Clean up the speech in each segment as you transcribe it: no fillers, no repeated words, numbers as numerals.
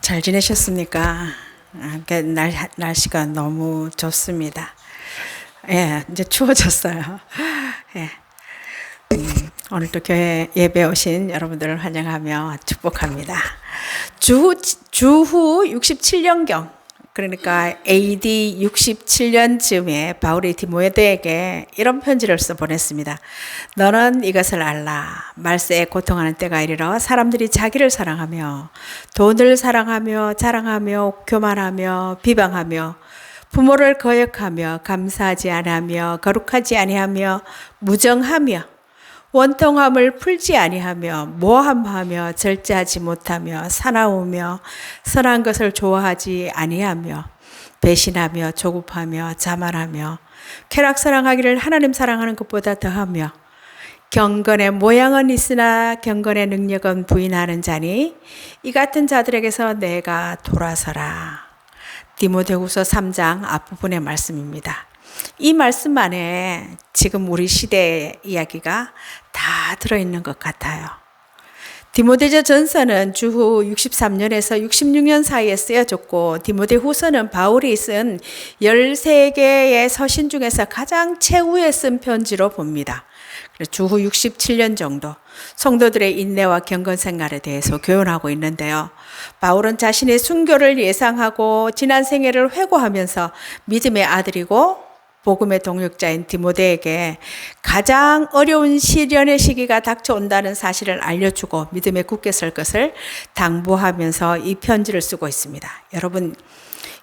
잘 지내셨습니까? 날씨가 너무 좋습니다. 예, 이제 추워졌어요. 예. 오늘도 교회 예배 오신 여러분들을 환영하며 축복합니다. 주후 67년경, 그러니까 AD 67년쯤에 바울이 디모데에게 이런 편지를 써 보냈습니다. 너는 이것을 알라. 말세에 고통하는 때가 이르러 사람들이 자기를 사랑하며 돈을 사랑하며 자랑하며 교만하며 비방하며 부모를 거역하며 감사하지 아니하며 거룩하지 아니하며 무정하며 원통함을 풀지 아니하며 모함하며 절제하지 못하며 사나우며 선한 것을 좋아하지 아니하며 배신하며 조급하며 자만하며 쾌락 사랑하기를 하나님 사랑하는 것보다 더하며 경건의 모양은 있으나 경건의 능력은 부인하는 자니 이 같은 자들에게서 내가 돌아서라. 디모데후서 3장 앞부분의 말씀입니다. 이 말씀 안에 지금 우리 시대의 이야기가 다 들어있는 것 같아요. 디모데전 전서는 주후 63년에서 66년 사이에 쓰여졌고 디모데후서는 바울이 쓴 13개의 서신 중에서 가장 최후에 쓴 편지로 봅니다. 주후 67년 정도 성도들의 인내와 경건 생활에 대해서 교훈하고 있는데요. 바울은 자신의 순교를 예상하고 지난 생애를 회고하면서 믿음의 아들이고 복음의 동역자인 디모데에게 가장 어려운 시련의 시기가 닥쳐온다는 사실을 알려주고 믿음에 굳게 설 것을 당부하면서 이 편지를 쓰고 있습니다. 여러분,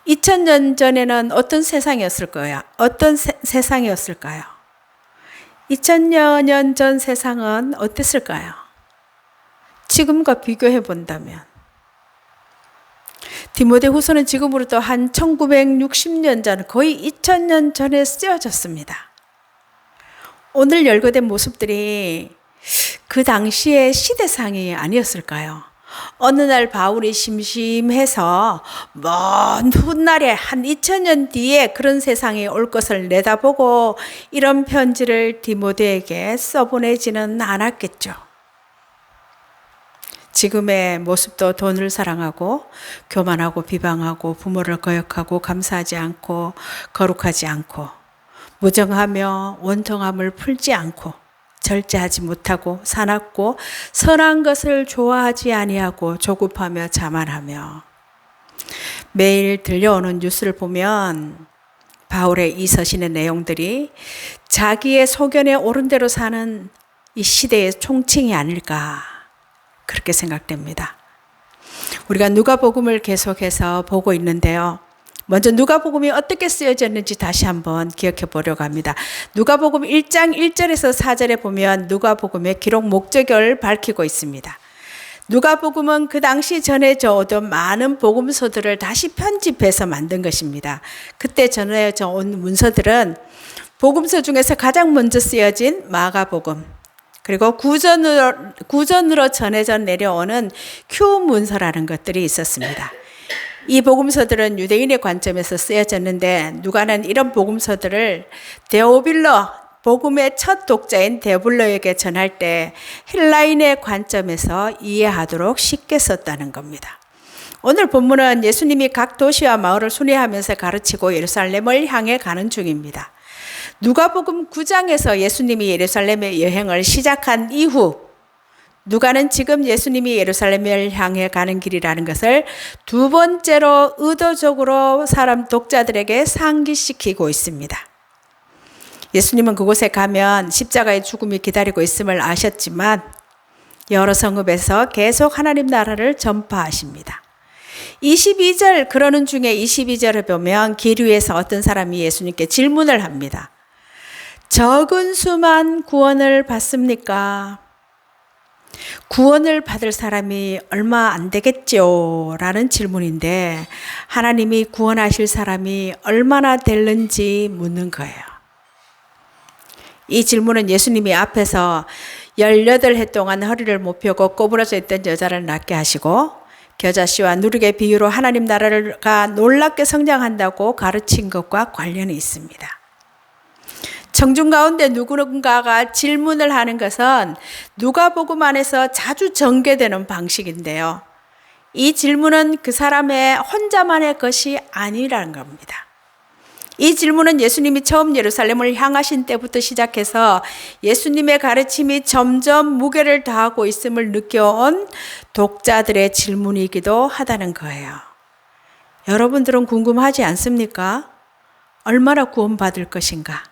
2000년 전에는 어떤 세상이었을 거예요? 어떤 세상이었을까요? 2000여 년 전 세상은 어땠을까요? 지금과 비교해 본다면 디모데후서는 지금으로부터 한 1960년 전, 거의 2000년 전에 쓰여졌습니다. 오늘 열거된 모습들이 그 당시의 시대상이 아니었을까요? 어느 날 바울이 심심해서 먼 훗날에 한 2000년 뒤에 그런 세상이 올 것을 내다보고 이런 편지를 디모데에게 써보내지는 않았겠죠. 지금의 모습도 돈을 사랑하고 교만하고 비방하고 부모를 거역하고 감사하지 않고 거룩하지 않고 무정하며 원통함을 풀지 않고 절제하지 못하고 사납고 선한 것을 좋아하지 아니하고 조급하며 자만하며 매일 들려오는 뉴스를 보면 바울의 이 서신의 내용들이 자기의 소견에 옳은 대로 사는 이 시대의 총칭이 아닐까 그렇게 생각됩니다. 우리가 누가복음을 계속해서 보고 있는데요. 먼저 누가복음이 어떻게 쓰여졌는지 다시 한번 기억해 보려고 합니다. 누가복음 1장 1절에서 4절에 보면 누가복음의 기록 목적을 밝히고 있습니다. 누가복음은 그 당시 전해져 오던 많은 복음서들을 다시 편집해서 만든 것입니다. 그때 전해져 온 문서들은 복음서 중에서 가장 먼저 쓰여진 마가복음, 그리고 구전으로 전해져 내려오는 큐 문서라는 것들이 있었습니다. 이 복음서들은 유대인의 관점에서 쓰여졌는데 누가는 이런 복음서들을 데오빌로, 복음의 첫 독자인 데오빌로에게 전할 때 헬라인의 관점에서 이해하도록 쉽게 썼다는 겁니다. 오늘 본문은 예수님이 각 도시와 마을을 순회하면서 가르치고 예루살렘을 향해 가는 중입니다. 누가복음 9장에서 예수님이 예루살렘의 여행을 시작한 이후 누가는 지금 예수님이 예루살렘을 향해 가는 길이라는 것을 두 번째로 의도적으로 사람 독자들에게 상기시키고 있습니다. 예수님은 그곳에 가면 십자가의 죽음이 기다리고 있음을 아셨지만 여러 성읍에서 계속 하나님 나라를 전파하십니다. 22절 그러는 중에 22절을 보면 길 위에서 어떤 사람이 예수님께 질문을 합니다. 적은 수만 구원을 받습니까? 구원을 받을 사람이 얼마 안 되겠죠? 라는 질문인데 하나님이 구원하실 사람이 얼마나 될는지 묻는 거예요. 이 질문은 예수님이 앞에서 18해 동안 허리를 못 펴고 꼬부라져 있던 여자를 낫게 하시고 겨자씨와 누룩의 비유로 하나님 나라가 놀랍게 성장한다고 가르친 것과 관련이 있습니다. 청중 가운데 누군가가 질문을 하는 것은 누가복음 안에서 자주 전개되는 방식인데요. 이 질문은 그 사람의 혼자만의 것이 아니라는 겁니다. 이 질문은 예수님이 처음 예루살렘을 향하신 때부터 시작해서 예수님의 가르침이 점점 무게를 더하고 있음을 느껴온 독자들의 질문이기도 하다는 거예요. 여러분들은 궁금하지 않습니까? 얼마나 구원받을 것인가?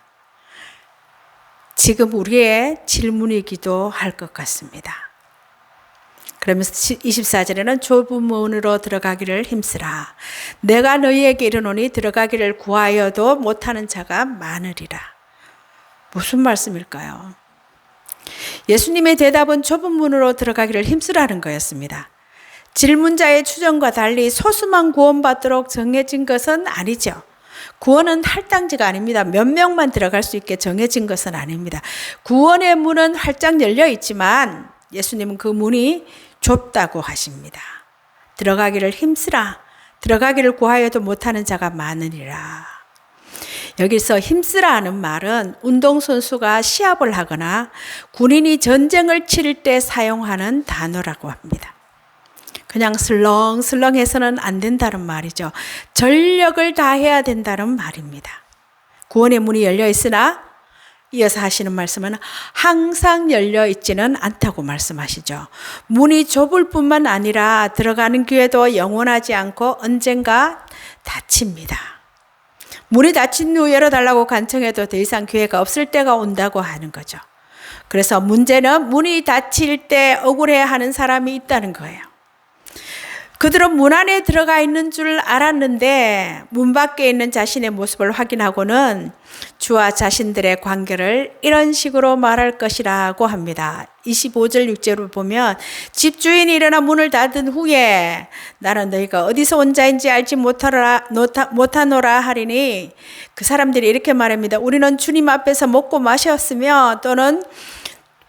지금 우리의 질문이기도 할 것 같습니다. 그러면서 24절에는 좁은 문으로 들어가기를 힘쓰라. 내가 너희에게 이르노니 들어가기를 구하여도 못하는 자가 많으리라. 무슨 말씀일까요? 예수님의 대답은 좁은 문으로 들어가기를 힘쓰라는 거였습니다. 질문자의 추정과 달리 소수만 구원받도록 정해진 것은 아니죠. 구원은 할당제가 아닙니다. 몇 명만 들어갈 수 있게 정해진 것은 아닙니다. 구원의 문은 활짝 열려 있지만 예수님은 그 문이 좁다고 하십니다. 들어가기를 힘쓰라. 들어가기를 구하여도 못하는 자가 많으리라. 여기서 힘쓰라 하는 말은 운동선수가 시합을 하거나 군인이 전쟁을 치를 때 사용하는 단어라고 합니다. 그냥 슬렁슬렁 해서는 안 된다는 말이죠. 전력을 다해야 된다는 말입니다. 구원의 문이 열려 있으나 이어서 하시는 말씀은 항상 열려 있지는 않다고 말씀하시죠. 문이 좁을 뿐만 아니라 들어가는 기회도 영원하지 않고 언젠가 닫힙니다. 문이 닫힌 후 열어달라고 간청해도 더 이상 기회가 없을 때가 온다고 하는 거죠. 그래서 문제는 문이 닫힐 때 억울해하는 사람이 있다는 거예요. 그들은 문 안에 들어가 있는 줄 알았는데 문 밖에 있는 자신의 모습을 확인하고는 주와 자신들의 관계를 이런 식으로 말할 것이라고 합니다. 25절 6절을 보면 집주인이 일어나 문을 닫은 후에 나는 너희가 어디서 온 자인지 알지 못하노라 하리니 그 사람들이 이렇게 말합니다. 우리는 주님 앞에서 먹고 마셨으며 또는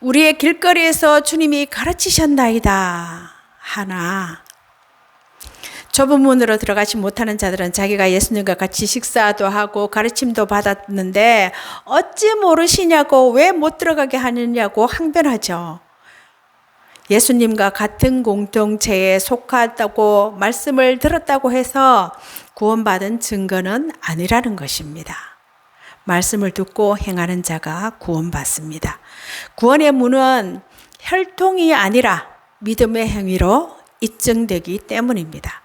우리의 길거리에서 주님이 가르치셨나이다 하나 좁은 문으로 들어가지 못하는 자들은 자기가 예수님과 같이 식사도 하고 가르침도 받았는데 어찌 모르시냐고 왜 못 들어가게 하느냐고 항변하죠. 예수님과 같은 공동체에 속하다고 말씀을 들었다고 해서 구원받은 증거는 아니라는 것입니다. 말씀을 듣고 행하는 자가 구원받습니다. 구원의 문은 혈통이 아니라 믿음의 행위로 입증되기 때문입니다.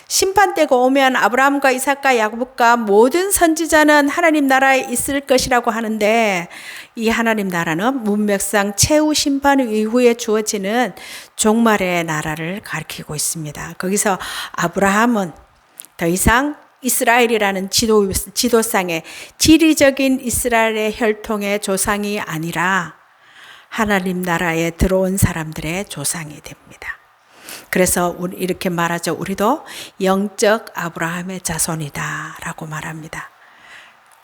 심판때가 오면 아브라함과 이삭과 야곱과 모든 선지자는 하나님 나라에 있을 것이라고 하는데 이 하나님 나라는 문맥상 최후 심판 이후에 주어지는 종말의 나라를 가리키고 있습니다. 거기서 아브라함은 더 이상 이스라엘이라는 지도상의 지리적인 이스라엘의 혈통의 조상이 아니라 하나님 나라에 들어온 사람들의 조상이 됩니다. 그래서 이렇게 말하죠. 우리도 영적 아브라함의 자손이다 라고 말합니다.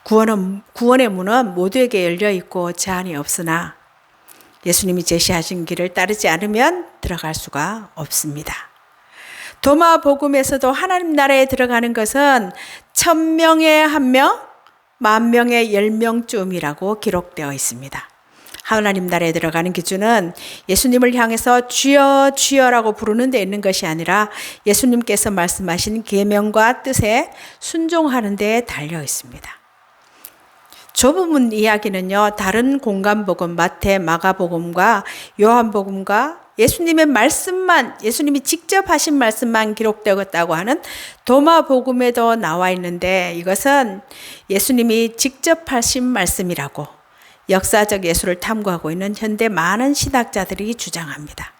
구원의 문은 모두에게 열려 있고 제한이 없으나 예수님이 제시하신 길을 따르지 않으면 들어갈 수가 없습니다. 도마 복음에서도 하나님 나라에 들어가는 것은 1000명에 1명, 10,000명에 10명쯤이라고 기록되어 있습니다. 하나님 나라에 들어가는 기준은 예수님을 향해서 주여 주여라고 부르는 데 있는 것이 아니라 예수님께서 말씀하신 계명과 뜻에 순종하는 데 달려 있습니다. 좁은 문 이야기는요, 다른 공간복음 마태, 마가복음과 요한복음과 예수님의 말씀만, 예수님이 직접 하신 말씀만 기록되었다고 하는 도마복음에도 나와 있는데 이것은 예수님이 직접 하신 말씀이라고 역사적 예술을 탐구하고 있는 현대 많은 신학자들이 주장합니다.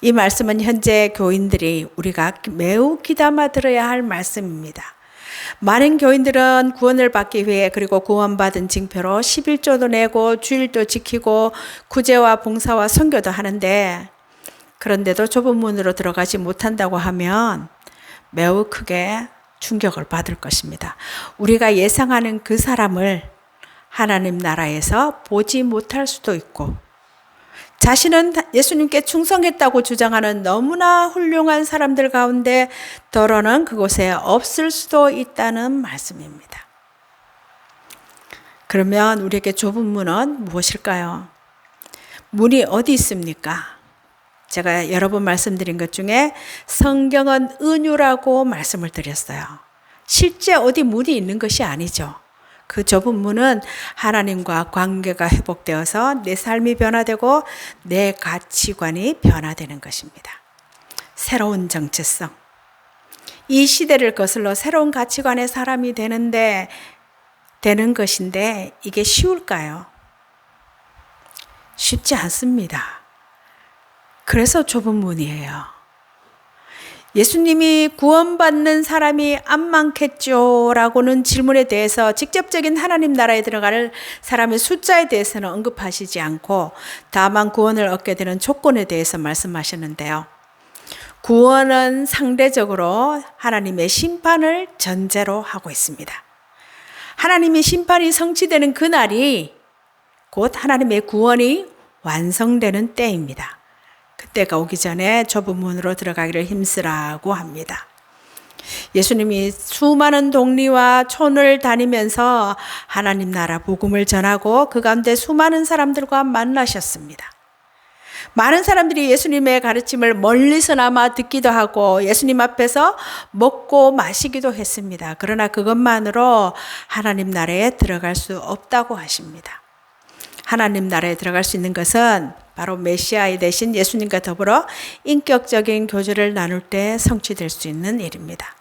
이 말씀은 현재 교인들이 우리가 매우 귀담아 들어야 할 말씀입니다. 많은 교인들은 구원을 받기 위해 그리고 구원받은 징표로 11조도 내고 주일도 지키고 구제와 봉사와 선교도 하는데 그런데도 좁은 문으로 들어가지 못한다고 하면 매우 크게 충격을 받을 것입니다. 우리가 예상하는 그 사람을 하나님 나라에서 보지 못할 수도 있고 자신은 예수님께 충성했다고 주장하는 너무나 훌륭한 사람들 가운데 더러는 그곳에 없을 수도 있다는 말씀입니다. 그러면 우리에게 좁은 문은 무엇일까요? 문이 어디 있습니까? 제가 여러 번 말씀드린 것 중에 성경은 은유라고 말씀을 드렸어요. 실제 어디 문이 있는 것이 아니죠. 그 좁은 문은 하나님과 관계가 회복되어서 내 삶이 변화되고 내 가치관이 변화되는 것입니다. 새로운 정체성. 이 시대를 거슬러 새로운 가치관의 사람이 되는 것인데 이게 쉬울까요? 쉽지 않습니다. 그래서 좁은 문이에요. 예수님이 구원받는 사람이 안 많겠죠? 라고는 질문에 대해서 직접적인 하나님 나라에 들어갈 사람의 숫자에 대해서는 언급하시지 않고 다만 구원을 얻게 되는 조건에 대해서 말씀하셨는데요. 구원은 상대적으로 하나님의 심판을 전제로 하고 있습니다. 하나님의 심판이 성취되는 그날이 곧 하나님의 구원이 완성되는 때입니다. 그때가 오기 전에 좁은 문으로 들어가기를 힘쓰라고 합니다. 예수님이 수많은 동리와 촌을 다니면서 하나님 나라 복음을 전하고 그 가운데 수많은 사람들과 만나셨습니다. 많은 사람들이 예수님의 가르침을 멀리서나마 듣기도 하고 예수님 앞에서 먹고 마시기도 했습니다. 그러나 그것만으로 하나님 나라에 들어갈 수 없다고 하십니다. 하나님 나라에 들어갈 수 있는 것은 바로 메시아 되신 예수님과 더불어 인격적인 교제를 나눌 때 성취될 수 있는 일입니다.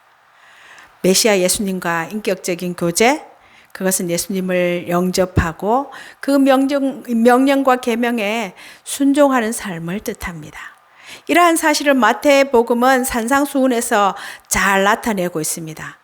메시아 예수님과 인격적인 교제, 그것은 예수님을 영접하고 그 명령과 계명에 순종하는 삶을 뜻합니다. 이러한 사실을 마태복음은 산상수훈에서 잘 나타내고 있습니다.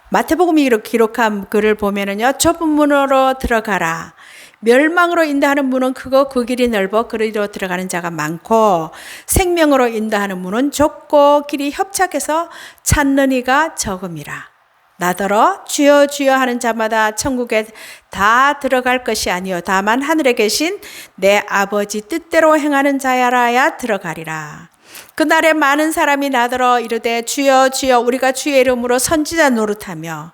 마태복음이 기록한 글을 보면은요, 좁은 문으로 들어가라. 멸망으로 인도하는 문은 크고 그 길이 넓어 그리로 들어가는 자가 많고 생명으로 인도하는 문은 좁고 길이 협착해서 찾는 이가 적음이라. 나더러 주여 주여 하는 자마다 천국에 다 들어갈 것이 아니요 다만 하늘에 계신 내 아버지 뜻대로 행하는 자야라야 들어가리라. 그날에 많은 사람이 나더러 이르되 주여 주여 우리가 주의 이름으로 선지자 노릇하며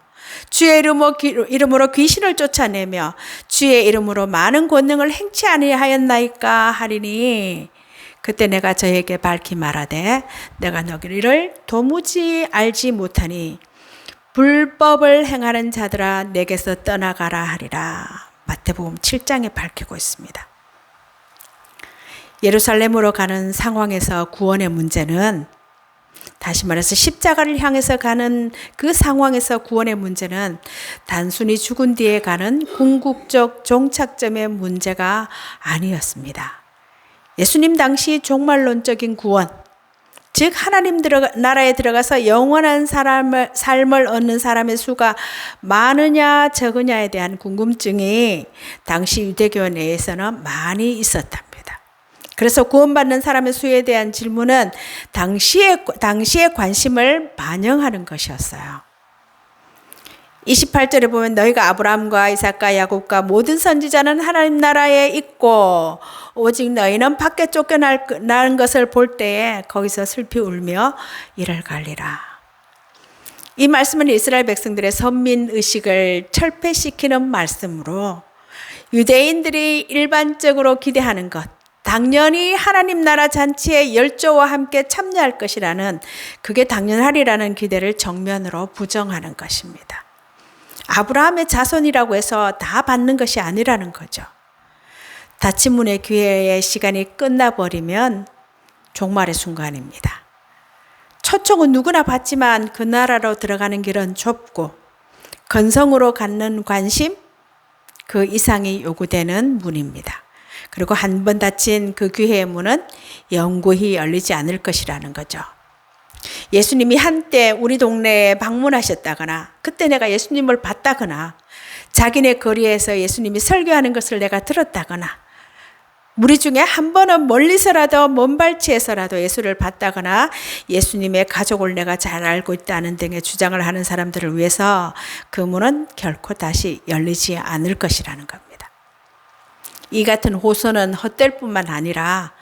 주의 이름으로 귀신을 쫓아내며 주의 이름으로 많은 권능을 행치 아니하였나이까 하리니 그때 내가 저에게 밝히 말하되 내가 너희를 도무지 알지 못하니 불법을 행하는 자들아 내게서 떠나가라 하리라. 마태복음 7장에 밝히고 있습니다. 예루살렘으로 가는 상황에서 구원의 문제는, 다시 말해서 십자가를 향해서 가는 그 상황에서 구원의 문제는 단순히 죽은 뒤에 가는 궁극적 종착점의 문제가 아니었습니다. 예수님 당시 종말론적인 구원, 즉 하나님 나라에 들어가서 영원한 삶을 얻는 사람의 수가 많으냐 적으냐에 대한 궁금증이 당시 유대교 내에서는 많이 있었답니다. 그래서 구원받는 사람의 수에 대한 질문은 당시의 관심을 반영하는 것이었어요. 28절에 보면 너희가 아브라함과 이삭과 야곱과 모든 선지자는 하나님 나라에 있고 오직 너희는 밖에 쫓겨나는 것을 볼 때에 거기서 슬피 울며 이를 갈리라. 이 말씀은 이스라엘 백성들의 선민의식을 철폐시키는 말씀으로 유대인들이 일반적으로 기대하는 것, 당연히 하나님 나라 잔치에 열조와 함께 참여할 것이라는, 그게 당연하리라는 기대를 정면으로 부정하는 것입니다. 아브라함의 자손이라고 해서 다 받는 것이 아니라는 거죠. 닫힌 문의 기회의 시간이 끝나버리면 종말의 순간입니다. 초청은 누구나 받지만 그 나라로 들어가는 길은 좁고 건성으로 갖는 관심, 그 이상이 요구되는 문입니다. 그리고 한 번 닫힌 그 기회의 문은 영구히 열리지 않을 것이라는 거죠. 예수님이 한때 우리 동네에 방문하셨다거나 그때 내가 예수님을 봤다거나 자기네 거리에서 예수님이 설교하는 것을 내가 들었다거나 우리 중에 한 번은 멀리서라도 먼발치에서라도 예수를 봤다거나 예수님의 가족을 내가 잘 알고 있다는 등의 주장을 하는 사람들을 위해서 그 문은 결코 다시 열리지 않을 것이라는 겁니다. 이 같은 호소는 헛될 뿐만 아니라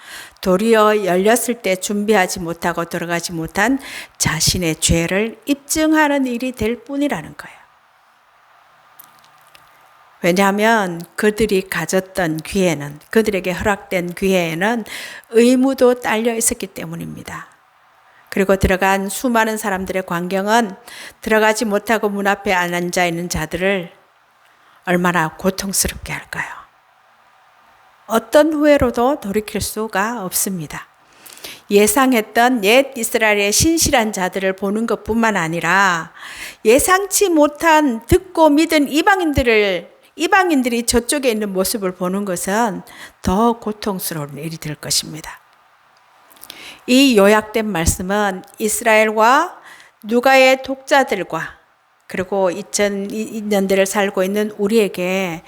도리어 열렸을 때 준비하지 못하고 들어가지 못한 자신의 죄를 입증하는 일이 될 뿐이라는 거예요. 왜냐하면 그들이 가졌던 기회는, 그들에게 허락된 기회에는 의무도 딸려 있었기 때문입니다. 그리고 들어간 수많은 사람들의 광경은 들어가지 못하고 문 앞에 앉아 있는 자들을 얼마나 고통스럽게 할까요? 어떤 후회로도 돌이킬 수가 없습니다. 예상했던 옛 이스라엘의 신실한 자들을 보는 것뿐만 아니라 예상치 못한 듣고 믿은 이방인들이 저쪽에 있는 모습을 보는 것은 더 고통스러운 일이 될 것입니다. 이 요약된 말씀은 이스라엘과 누가의 독자들과 그리고 2000년대를 살고 있는 우리에게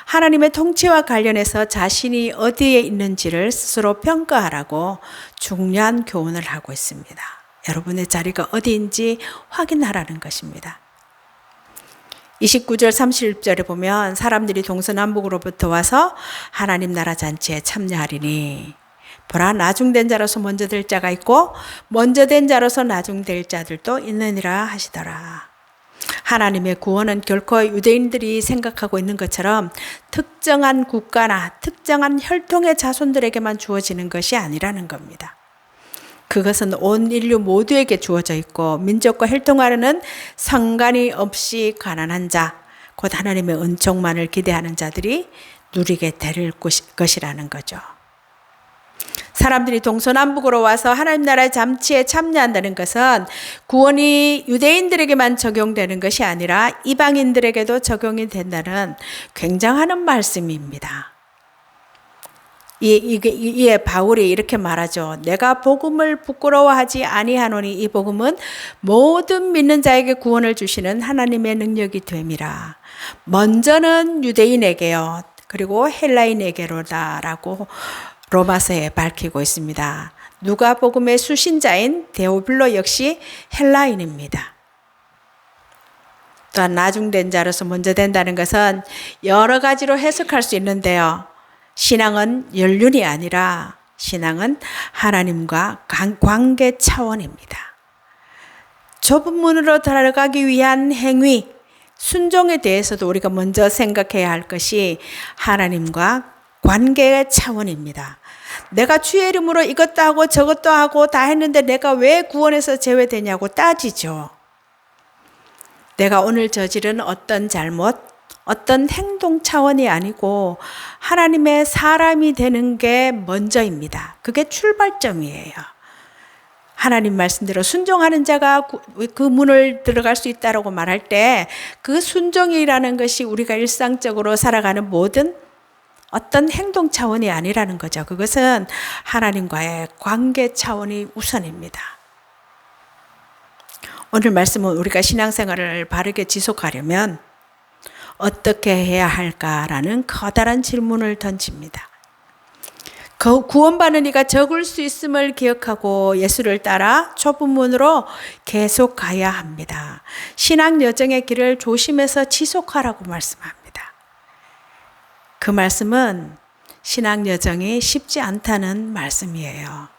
하나님의 통치와 관련해서 자신이 어디에 있는지를 스스로 평가하라고 중요한 교훈을 하고 있습니다. 여러분의 자리가 어디인지 확인하라는 것입니다. 29절 31절에 보면 사람들이 동서남북으로부터 와서 하나님 나라 잔치에 참여하리니 보라 나중된 자로서 먼저 될 자가 있고 먼저 된 자로서 나중될 자들도 있느니라 하시더라. 하나님의 구원은 결코 유대인들이 생각하고 있는 것처럼 특정한 국가나 특정한 혈통의 자손들에게만 주어지는 것이 아니라는 겁니다. 그것은 온 인류 모두에게 주어져 있고 민족과 혈통과는 상관이 없이 가난한 자, 곧 하나님의 은총만을 기대하는 자들이 누리게 될 것이라는 거죠. 사람들이 동서남북으로 와서 하나님 나라의 잔치에 참여한다는 것은 구원이 유대인들에게만 적용되는 것이 아니라 이방인들에게도 적용이 된다는 굉장한 말씀입니다. 이에 바울이 이렇게 말하죠. 내가 복음을 부끄러워하지 아니하노니 이 복음은 모든 믿는 자에게 구원을 주시는 하나님의 능력이 됨이라. 먼저는 유대인에게요. 그리고 헬라인에게로다라고 로마서에 밝히고 있습니다. 누가복음의 수신자인 데오빌로 역시 헬라인입니다. 또한 나중된 자로서 먼저 된다는 것은 여러 가지로 해석할 수 있는데요. 신앙은 연륜이 아니라 신앙은 하나님과 관계 차원입니다. 좁은 문으로 들어가기 위한 행위, 순종에 대해서도 우리가 먼저 생각해야 할 것이 하나님과 관계의 차원입니다. 내가 주의 이름으로 이것도 하고 저것도 하고 다 했는데 내가 왜 구원에서 제외되냐고 따지죠. 내가 오늘 저지른 어떤 잘못, 어떤 행동 차원이 아니고 하나님의 사람이 되는 게 먼저입니다. 그게 출발점이에요. 하나님 말씀대로 순종하는 자가 그 문을 들어갈 수 있다고 말할 때 그 순종이라는 것이 우리가 일상적으로 살아가는 모든 어떤 행동 차원이 아니라는 거죠. 그것은 하나님과의 관계 차원이 우선입니다. 오늘 말씀은 우리가 신앙생활을 바르게 지속하려면 어떻게 해야 할까라는 커다란 질문을 던집니다. 구원받는 이가 적을 수 있음을 기억하고 예수를 따라 좁은 문으로 계속 가야 합니다. 신앙 여정의 길을 조심해서 지속하라고 말씀합니다. 그 말씀은 신앙 여정이 쉽지 않다는 말씀이에요.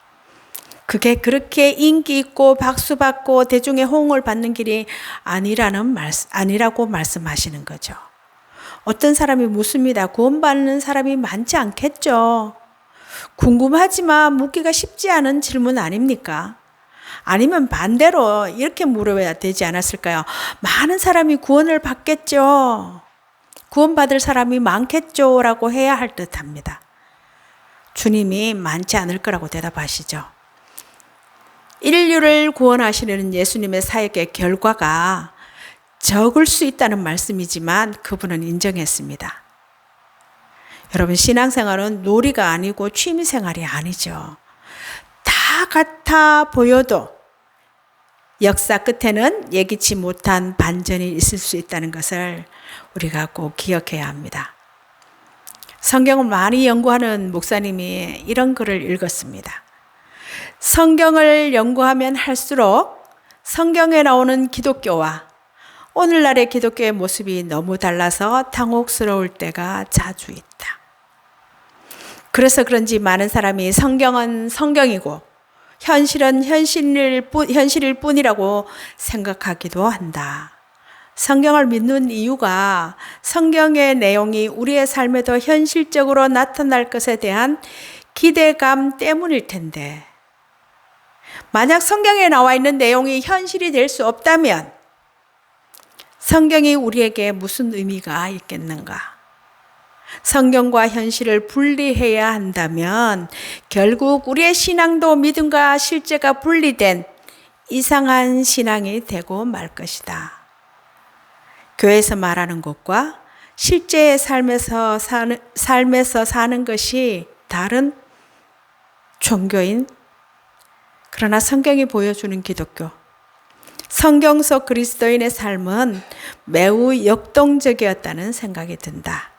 그게 그렇게 인기 있고 박수 받고 대중의 호응을 받는 길이 아니라고 말씀하시는 거죠. 어떤 사람이 묻습니다. 구원받는 사람이 많지 않겠죠. 궁금하지만 묻기가 쉽지 않은 질문 아닙니까? 아니면 반대로 이렇게 물어야 되지 않았을까요? 많은 사람이 구원을 받겠죠. 구원받을 사람이 많겠죠 라고 해야 할 듯합니다. 주님이 많지 않을 거라고 대답하시죠. 인류를 구원하시는 예수님의 사역의 결과가 적을 수 있다는 말씀이지만 그분은 인정했습니다. 여러분, 신앙생활은 놀이가 아니고 취미생활이 아니죠. 다 같아 보여도 역사 끝에는 예기치 못한 반전이 있을 수 있다는 것을 우리가 꼭 기억해야 합니다. 성경을 많이 연구하는 목사님이 이런 글을 읽었습니다. 성경을 연구하면 할수록 성경에 나오는 기독교와 오늘날의 기독교의 모습이 너무 달라서 당혹스러울 때가 자주 있다. 그래서 그런지 많은 사람이 성경은 성경이고 현실은 현실일 뿐이라고 생각하기도 한다. 성경을 믿는 이유가 성경의 내용이 우리의 삶에도 현실적으로 나타날 것에 대한 기대감 때문일 텐데, 만약 성경에 나와 있는 내용이 현실이 될 수 없다면 성경이 우리에게 무슨 의미가 있겠는가? 성경과 현실을 분리해야 한다면 결국 우리의 신앙도 믿음과 실제가 분리된 이상한 신앙이 되고 말 것이다. 교회에서 말하는 것과 실제의 삶에서 사는 것이 다른 종교인, 그러나 성경이 보여주는 기독교, 성경 속 그리스도인의 삶은 매우 역동적이었다는 생각이 든다.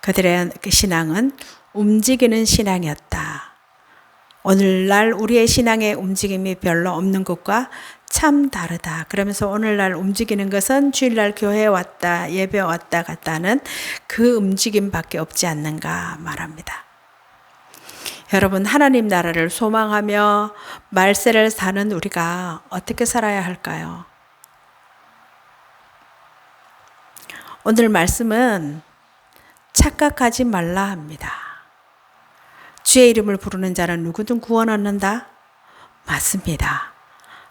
그들의 신앙은 움직이는 신앙이었다. 오늘날 우리의 신앙의 움직임이 별로 없는 것과 참 다르다. 그러면서 오늘날 움직이는 것은 주일날 교회에 왔다, 예배 왔다 갔다 하는 그 움직임밖에 없지 않는가 말합니다. 여러분, 하나님 나라를 소망하며 말세를 사는 우리가 어떻게 살아야 할까요? 오늘 말씀은 착각하지 말라 합니다. 주의 이름을 부르는 자는 누구든 구원 얻는다? 맞습니다.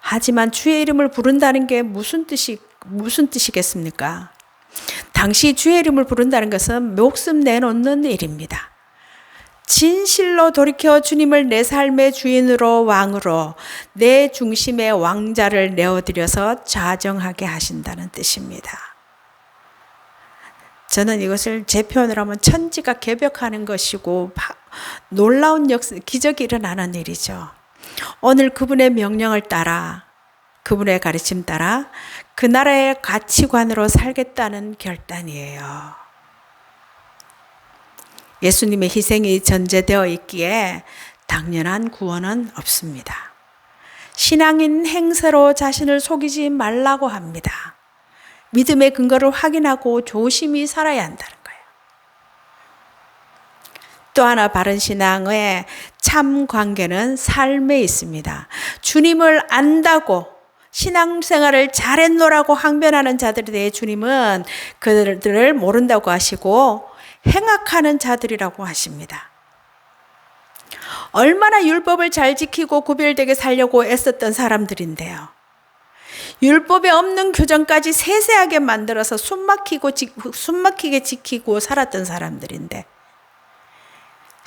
하지만 주의 이름을 부른다는 게 무슨 뜻이겠습니까? 당시 주의 이름을 부른다는 것은 목숨 내놓는 일입니다. 진실로 돌이켜 주님을 내 삶의 주인으로 왕으로 내 중심의 왕자를 내어드려서 좌정하게 하신다는 뜻입니다. 저는 이것을 제 표현으로 하면 천지가 개벽하는 것이고 놀라운 기적이 일어나는 일이죠. 오늘 그분의 명령을 따라, 그분의 가르침 따라 그 나라의 가치관으로 살겠다는 결단이에요. 예수님의 희생이 전제되어 있기에 당연한 구원은 없습니다. 신앙인 행세로 자신을 속이지 말라고 합니다. 믿음의 근거를 확인하고 조심히 살아야 한다는 거예요. 또 하나 바른 신앙의 참 관계는 삶에 있습니다. 주님을 안다고 신앙생활을 잘했노라고 항변하는 자들에 대해 주님은 그들을 모른다고 하시고 행악하는 자들이라고 하십니다. 얼마나 율법을 잘 지키고 구별되게 살려고 애썼던 사람들인데요. 율법에 없는 규정까지 세세하게 만들어서 숨막히게 지키고 살았던 사람들인데,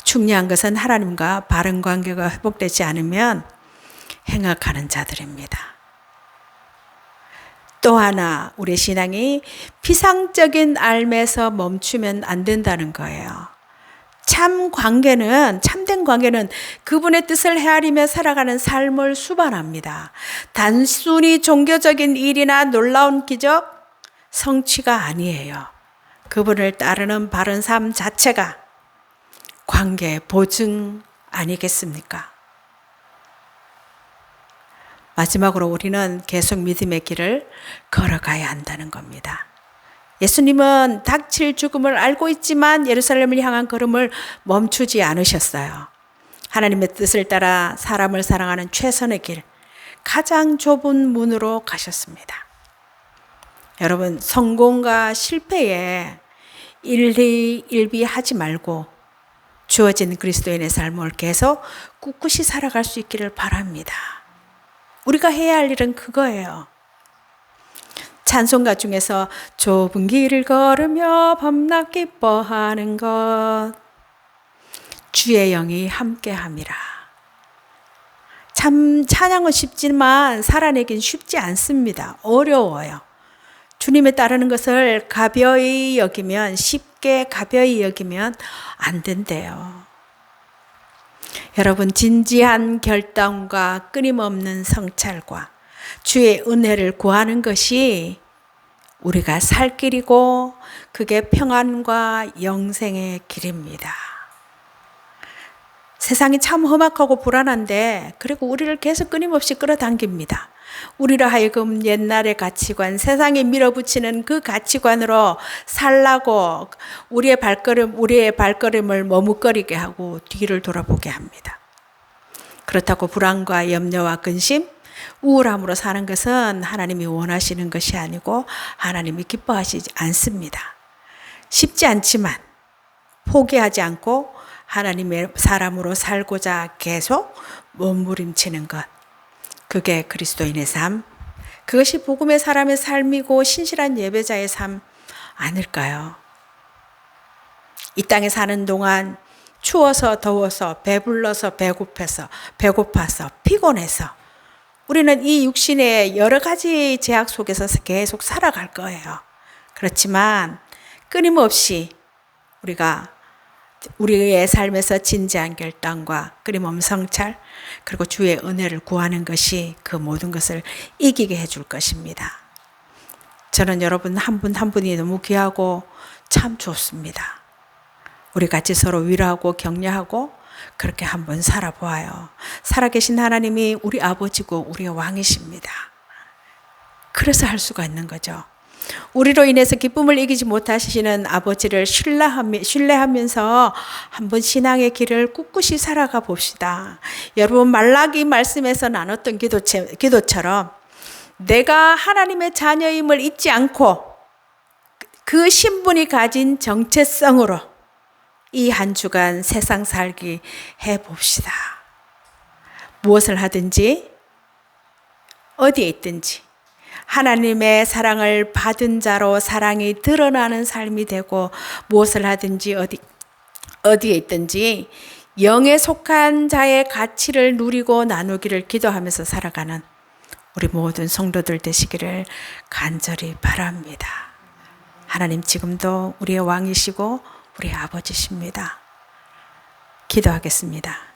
중요한 것은 하나님과 바른 관계가 회복되지 않으면 행악하는 자들입니다. 또 하나, 우리 신앙이 피상적인 삶에서 멈추면 안 된다는 거예요. 참된 관계는 그분의 뜻을 헤아리며 살아가는 삶을 수반합니다. 단순히 종교적인 일이나 놀라운 기적, 성취가 아니에요. 그분을 따르는 바른 삶 자체가 관계의 보증 아니겠습니까? 마지막으로 우리는 계속 믿음의 길을 걸어가야 한다는 겁니다. 예수님은 닥칠 죽음을 알고 있지만 예루살렘을 향한 걸음을 멈추지 않으셨어요. 하나님의 뜻을 따라 사람을 사랑하는 최선의 길, 가장 좁은 문으로 가셨습니다. 여러분, 성공과 실패에 일희일비하지 말고 주어진 그리스도인의 삶을 계속 꿋꿋이 살아갈 수 있기를 바랍니다. 우리가 해야 할 일은 그거예요. 찬송가 중에서 좁은 길을 걸으며 밤낮 기뻐하는 것, 주의 영이 함께함이라. 참 찬양은 쉽지만 살아내긴 쉽지 않습니다. 어려워요. 주님에 따르는 것을 쉽게 가벼이 여기면 안 된대요. 여러분, 진지한 결단과 끊임없는 성찰과 주의 은혜를 구하는 것이 우리가 살 길이고 그게 평안과 영생의 길입니다. 세상이 참 험악하고 불안한데 그리고 우리를 계속 끊임없이 끌어당깁니다. 우리로 하여금 옛날의 가치관, 세상에 밀어붙이는 그 가치관으로 살라고 우리의 발걸음을 머뭇거리게 하고 뒤를 돌아보게 합니다. 그렇다고 불안과 염려와 근심, 우울함으로 사는 것은 하나님이 원하시는 것이 아니고 하나님이 기뻐하시지 않습니다. 쉽지 않지만 포기하지 않고 하나님의 사람으로 살고자 계속 몸부림치는 것. 그게 그리스도인의 삶. 그것이 복음의 사람의 삶이고 신실한 예배자의 삶 아닐까요? 이 땅에 사는 동안 추워서 더워서 배불러서 배고파서 피곤해서 우리는 이 육신의 여러 가지 제약 속에서 계속 살아갈 거예요. 그렇지만 끊임없이 우리가 우리의 삶에서 진지한 결단과 끊임없는 성찰 그리고 주의 은혜를 구하는 것이 그 모든 것을 이기게 해줄 것입니다. 저는 여러분 한 분 한 분이 너무 귀하고 참 좋습니다. 우리 같이 서로 위로하고 격려하고 그렇게 한번 살아보아요. 살아계신 하나님이 우리 아버지고 우리의 왕이십니다. 그래서 할 수가 있는 거죠. 우리로 인해서 기쁨을 이기지 못하시는 아버지를 신뢰하면서 한번 신앙의 길을 꿋꿋이 살아가 봅시다. 여러분 말라기 말씀에서 나눴던 기도처럼 내가 하나님의 자녀임을 잊지 않고 그 신분이 가진 정체성으로 이 한 주간 세상 살기 해봅시다. 무엇을 하든지 어디에 있든지 하나님의 사랑을 받은 자로 사랑이 드러나는 삶이 되고 무엇을 하든지 어디에 있든지 영에 속한 자의 가치를 누리고 나누기를 기도하면서 살아가는 우리 모든 성도들 되시기를 간절히 바랍니다. 하나님 지금도 우리의 왕이시고 우리 아버지십니다. 기도하겠습니다.